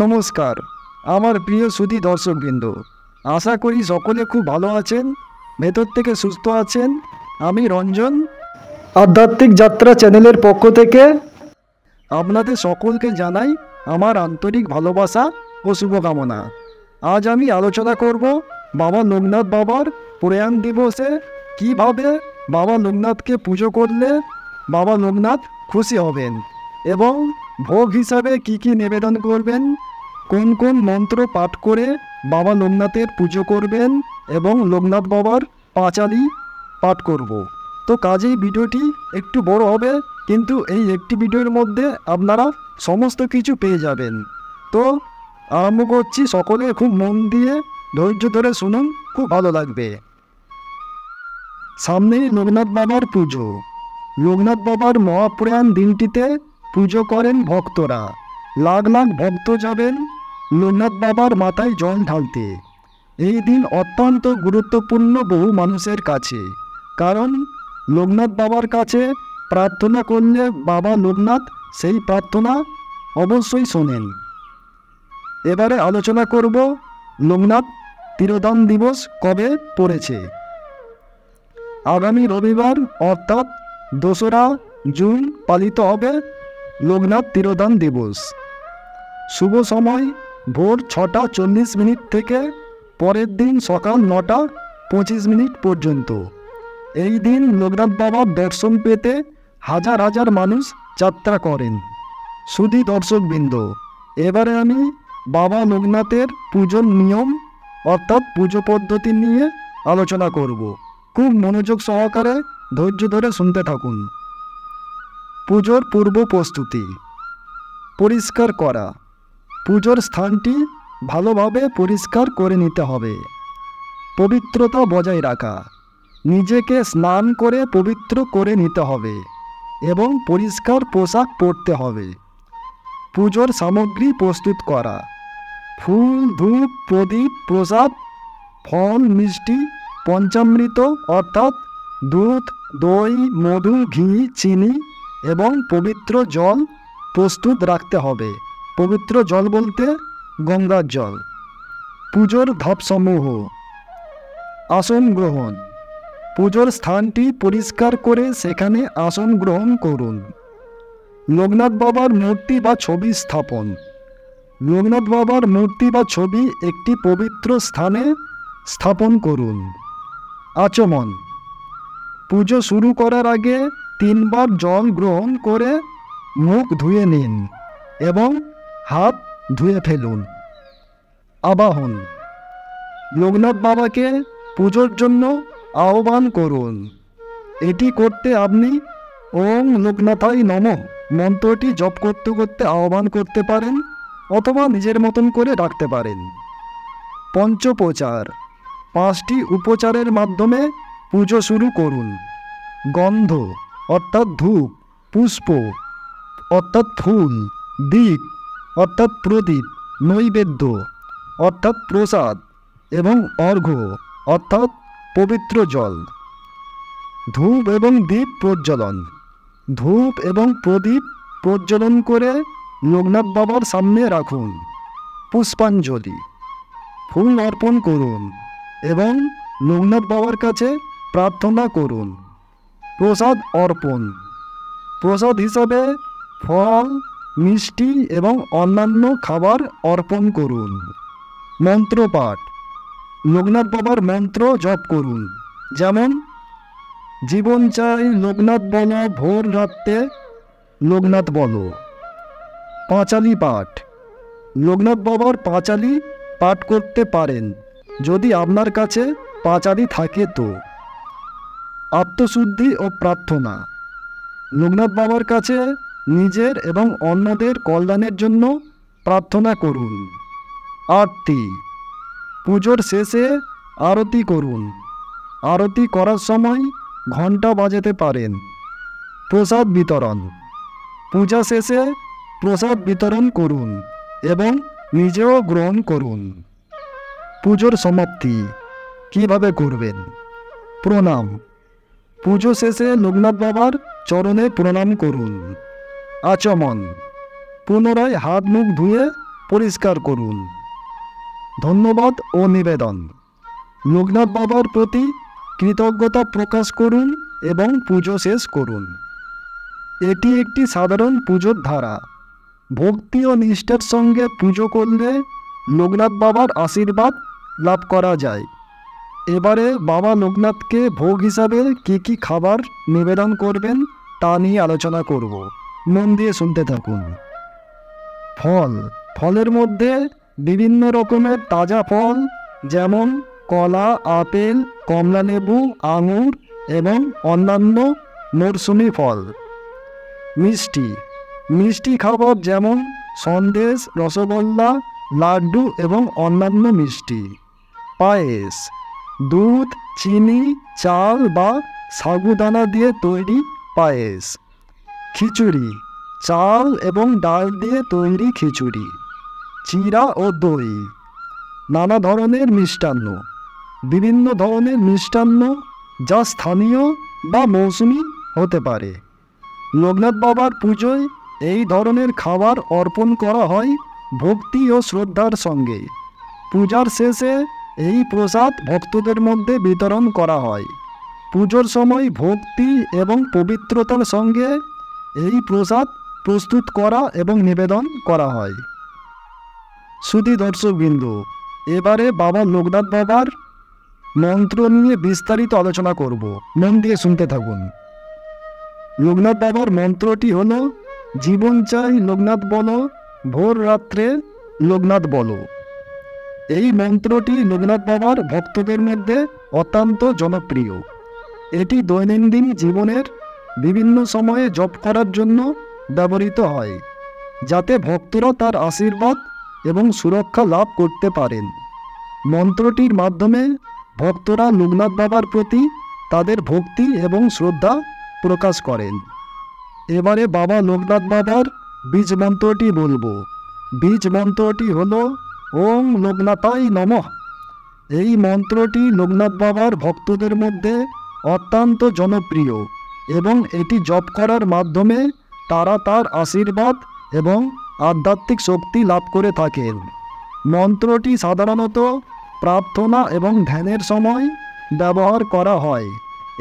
নমস্কার আমার প্রিয় সুধী দর্শকবৃন্দ, আশা করি সকলে খুব ভালো আছেন, ভেতর থেকে সুস্থ আছেন। আমি রঞ্জন, আধ্যাত্মিক যাত্রা চ্যানেলের পক্ষ থেকে আপনাদের সকলকে জানাই আমার আন্তরিক ভালোবাসা ও শুভকামনা। আজ আমি আলোচনা করব বাবা লোকনাথ বাবার প্রয়াণ দিবসে কীভাবে বাবা লোকনাথকে পুজো করলে বাবা লোকনাথ খুশি হবেন এবং ভোগ হিসাবে কি কি নিবেদন করবেন, কোন কোন মন্ত্র পাঠ করে বাবা লোকনাথের পুজো করবেন এবং লোকনাথ বাবার পাঁচালি পাঠ করব। তো কাজেই ভিডিওটি একটু বড় হবে, কিন্তু এই একটি ভিডিওর মধ্যে আপনারা সমস্ত কিছু পেয়ে যাবেন। তো আরম্ভ করছি, সকলে খুব মন দিয়ে ধৈর্য ধরে শুনুন, খুব ভালো লাগবে। সামনেই লোকনাথ বাবার পুজো। লোকনাথ বাবার মহাপ্রয়াণ দিনটিতে পুজো করেন ভক্তরা। লাখ লাখ ভক্ত যাবেন লোকনাথ বাবার মাথায় জল ঢালতে। এই দিন অত্যন্ত গুরুত্বপূর্ণ বহু মানুষের কাছে, কারণ লোকনাথ বাবার কাছে প্রার্থনা করলে বাবা লোকনাথ সেই প্রার্থনা অবশ্যই শোনেন। এবারে আলোচনা করব লোকনাথ তিরোধান দিবস কবে পড়েছে। আগামী রবিবার অর্থাৎ 2রা জুন পালিত হবে লোকনাথ তিরোধান দিবস। শুভ সময় ভোর 6:40 থেকে পরের দিন সকাল 9:25 পর্যন্ত। এই দিন লোকনাথ বাবার দর্শন পেতে হাজার হাজার মানুষ যাত্রা করেন। সুধী দর্শকবৃন্দ, এবারে আমি বাবা লোকনাথের পুজোর নিয়ম অর্থাৎ পুজো পদ্ধতি নিয়ে আলোচনা করব। খুব মনোযোগ সহকারে ধৈর্য ধরে শুনতে থাকুন। পুজোর পূর্ব প্রস্তুতি। পরিষ্কার করা। পুজোর স্থানটি ভালোভাবে পরিষ্কার করে নিতে হবে। পবিত্রতা বজায় রাখা। নিজেকে স্নান করে পবিত্র করে নিতে হবে এবং পরিষ্কার পোশাক পরতে হবে। পুজোর সামগ্রী প্রস্তুত করা। ফুল, ধূপ, প্রদীপ, প্রসাদ, ফল, মিষ্টি, পঞ্চামৃত অর্থাৎ দুধ, দই, মধু, ঘি, চিনি এবং পবিত্র জল প্রস্তুত রাখতে হবে। পবিত্র জল বলতে গঙ্গার জল। পুজোর ধাপসমূহ। আসন গ্রহণ। পুজোর স্থানটি পরিষ্কার করে সেখানে আসন গ্রহণ করুন। লোকনাথ বাবার মূর্তি বা ছবি স্থাপন। লোকনাথ বাবার মূর্তি বা ছবি একটি পবিত্র স্থানে স্থাপন করুন। আচমন। পুজো শুরু করার আগে 3 বার জল গ্রহণ করে মুখ ধুয়ে নিন এবং হাত ধুয়ে ফেলুন। আবাহন। লোকনাথ বাবাকে পুজোর জন্য আহ্বান করুন। এটি করতে আপনি ওম লোকনাথায় নমঃ মন্ত্রটি জপ করতে করতে আহ্বান করতে পারেন অথবা নিজের মতন করে রাখতে পারেন। পঞ্চোপচার। 5টি উপচারের মাধ্যমে পুজো শুরু করুন। গন্ধ অর্থাৎ ধূপ, পুষ্প অর্থাৎ ফুল, দীপ অর্থাৎ প্রদীপ, নৈবেদ্য অর্থাৎ প্রসাদ এবং অর্ঘ্য অর্থাৎ পবিত্র জল। ধূপ এবং দীপ প্রজ্বলন। ধূপ এবং প্রদীপ প্রজ্বলন করে লোকনাথ বাবার সামনে রাখুন। পুষ্পাঞ্জলি। ফুল অর্পণ করুন এবং লোকনাথ বাবার কাছে প্রার্থনা করুন। প্রসাদ অর্পণ। প্রসাদ হিসাবে ফল, মিষ্টি এবং অন্যান্য খাবার অর্পণ করুন। মন্ত্রপাঠ। লোকনাথ বাবার মন্ত্র জপ করুন, যেমন জীবন চাই লোকনাথ বলো, ভোর রাত্রে লোকনাথ বলো। পাঁচালি পাঠ। লোকনাথ বাবার পাঁচালি পাঠ করতে পারেন যদি আপনার কাছে পাঁচালি থাকে তো। আত্মশুদ্ধি ও প্রার্থনা। লোকনাথ বাবার কাছে নিজের এবং অন্যদের কল্যাণের জন্য প্রার্থনা করুন। আরতি। পুজোর শেষে আরতি করুন। আরতি করার সময় ঘণ্টা বাজাতে পারেন। প্রসাদ বিতরণ। পূজা শেষে প্রসাদ বিতরণ করুন এবং নিজেও গ্রহণ করুন। পুজোর সমাপ্তি কিভাবে করবেন। প্রণাম। পুজো শেষে লোকনাথ বাবার চরণে প্রণাম করুন। আচমন। পুনরায় হাত মুখ ধুয়ে পরিষ্কার করুন। ধন্যবাদ ও নিবেদন। লোকনাথ বাবার প্রতি কৃতজ্ঞতা প্রকাশ করুন এবং পুজো শেষ করুন। এটি একটি সাধারণ পুজোর ধারা। ভক্তি ও নিষ্ঠার সঙ্গে পুজো করলে লোকনাথ বাবার আশীর্বাদ লাভ করা যায়। এবারে বাবা লোকনাথকে ভোগ হিসাবে কি খাবার নিবেদন করবেন তা নিয়ে আলোচনা করব। মন দিয়ে শুনতে থাকুন। ফলের মধ্যে বিভিন্ন রকমের তাজা ফল যেমন কলা, আপেল, কমলালেবু, আঙুর এবং অন্যান্য মরশুমি ফল। মিষ্টি খাবার যেমন সন্দেশ, রসগোল্লা, লাড্ডু এবং অন্যান্য মিষ্টি। পায়েস, দুধ, চিনি, চাল বা সাগুদানা দিয়ে তৈরি পায়েস। খিচুড়ি, চাল এবং ডাল দিয়ে তৈরি খিচুড়ি। চিড়া ও দই। নানা ধরনের মিষ্টান্ন, বিভিন্ন ধরনের মিষ্টান্ন যা স্থানীয় বা মৌসুমি হতে পারে। লোকনাথ বাবার পুজোয় এই ধরনের খাবার অর্পণ করা হয় ভক্তি ও শ্রদ্ধার সঙ্গে। পূজার শেষে এই প্রসাদ ভক্তদের মধ্যে বিতরণ করা হয়। পুজোর সময় ভক্তি এবং পবিত্রতার সঙ্গে এই প্রসাদ প্রস্তুত করা এবং নিবেদন করা হয়। সুধী দর্শকবৃন্দ, এবারে বাবা লোকনাথ বাবার মন্ত্র নিয়ে বিস্তারিত আলোচনা করব। মন দিয়ে শুনতে থাকুন। লোকনাথ বাবার মন্ত্রটি হল, জীবন চাই লোকনাথ বলো, ভোর রাত্রে লোকনাথ বলো। এই মন্ত্রটি লোকনাথ বাবার ভক্তদের মধ্যে অত্যন্ত জনপ্রিয়। এটি দৈনন্দিন জীবনের বিভিন্ন সময়ে জপ করার জন্য ব্যবহৃত হয়, যাতে ভক্তরা তার আশীর্বাদ এবং সুরক্ষা লাভ করতে পারেন। মন্ত্রটির মাধ্যমে ভক্তরা লোকনাথ বাবার প্রতি তাদের ভক্তি এবং শ্রদ্ধা প্রকাশ করেন। এবারে বাবা লোকনাথ বাবার বীজ মন্ত্রটি বলবো। বীজ মন্ত্রটি হল ওং লোকনাথায় নমঃ। এই মন্ত্রটি লোকনাথ বাবার ভক্তদের মধ্যে অত্যন্ত জনপ্রিয় এবং এটি জপ করার মাধ্যমে তারা তার আশীর্বাদ এবং আধ্যাত্মিক শক্তি লাভ করে থাকেন। মন্ত্রটি সাধারণত প্রার্থনা এবং ধ্যানের সময় ব্যবহার করা হয়।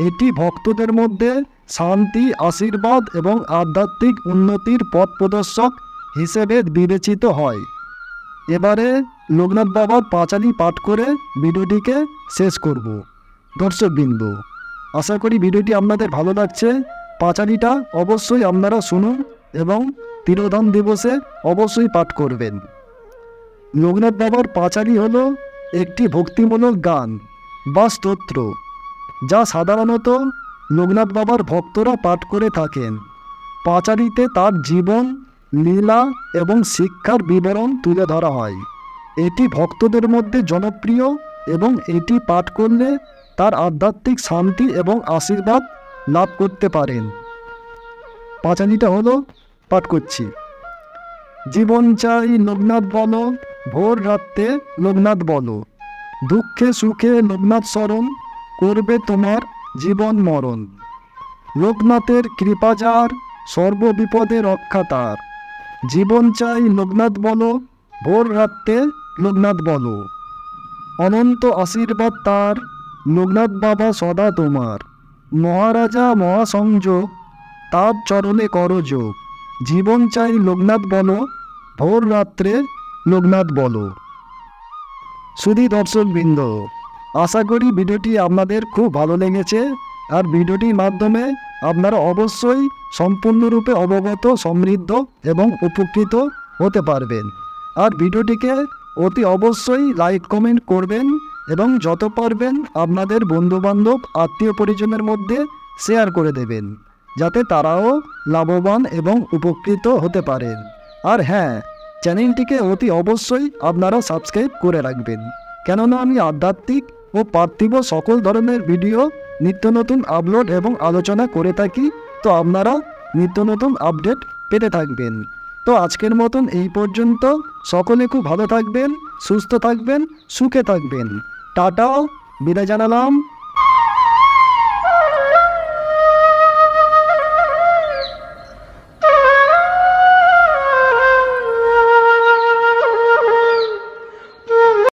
এটি ভক্তদের মধ্যে শান্তি, আশীর্বাদ এবং আধ্যাত্মিক উন্নতির পথ প্রদর্শক হিসেবে বিবেচিত হয়। এবারে লোকনাথ বাবার পাঁচালি পাঠ করে ভিডিওটিকে শেষ করব। দর্শকবৃন্দ, আশা করি ভিডিওটি আপনাদের ভালো লাগছে। পাঁচালিটা অবশ্যই আপনারা শুনুন এবং তিরোধান দিবসে অবশ্যই পাঠ করবেন। লোকনাথ বাবার পাঁচালি হল একটি ভক্তিমূলক গান বা স্তোত্র, যা সাধারণত লোকনাথ বাবার ভক্তরা পাঠ করে থাকেন। পাঁচালিতে তার জীবন, লীলা এবং শিক্ষার বিবরণ তুলে ধরা হয়। এটি ভক্তদের মধ্যে জনপ্রিয় এবং এটি পাঠ করলে তার আধ্যাত্মিক শান্তি এবং আশীর্বাদ লাভ করতে পারেন। পাঁচালিটা হলো, পাঠ করছি। জীবন চাই লোকনাথ বলো, ভোর রাত্রে লোকনাথ বলো। দুঃখে সুখে লোকনাথ স্মরণ, করবে তোমার জীবন মরণ। লোকনাথের কৃপা যার, সর্ববিপদে রক্ষা তার। জীবন চাই লোকনাথ বলো, ভোর রাত্রে লোকনাথ বলো। অনন্ত আশীর্বাদ তার, লোকনাথ বাবা সদা তোমার। মহারাজা মহাসংযোগ, তার চরণে করযোগ। জীবন চাই লোকনাথ বলো, ভোর রাত্রে লোকনাথ বলো। সুধী দর্শকবৃন্দ, আশা করি ভিডিওটি আপনাদের খুব ভালো লেগেছে। আর ভিডিওটির মাধ্যমে আপনারা অবশ্যই সম্পূর্ণরূপে অবগত, সমৃদ্ধ এবং উপকৃত হতে পারবেন। আর ভিডিওটিকে অতি অবশ্যই লাইক কমেন্ট করবেন এবং যত পারবেন আপনাদের বন্ধুবান্ধব, আত্মীয় পরিজনের মধ্যে শেয়ার করে দেবেন, যাতে তারাও লাভবান এবং উপকৃত হতে পারেন। আর হ্যাঁ, চ্যানেলটিকে অতি অবশ্যই আপনারা সাবস্ক্রাইব করে রাখবেন, কেননা আমি আধ্যাত্মিক ও পার্থিব সকল ধরনের ভিডিও নিত্য নতুন আপলোড এবং আলোচনা করে থাকি। তো আপনারা নিত্য নতুন আপডেট পেতে থাকবেন। তো আজকের মতন এই পর্যন্ত। সকলে খুব ভালো থাকবেন, সুস্থ থাকবেন, সুখে থাকবেন। টাটা, বিদায় জানালাম।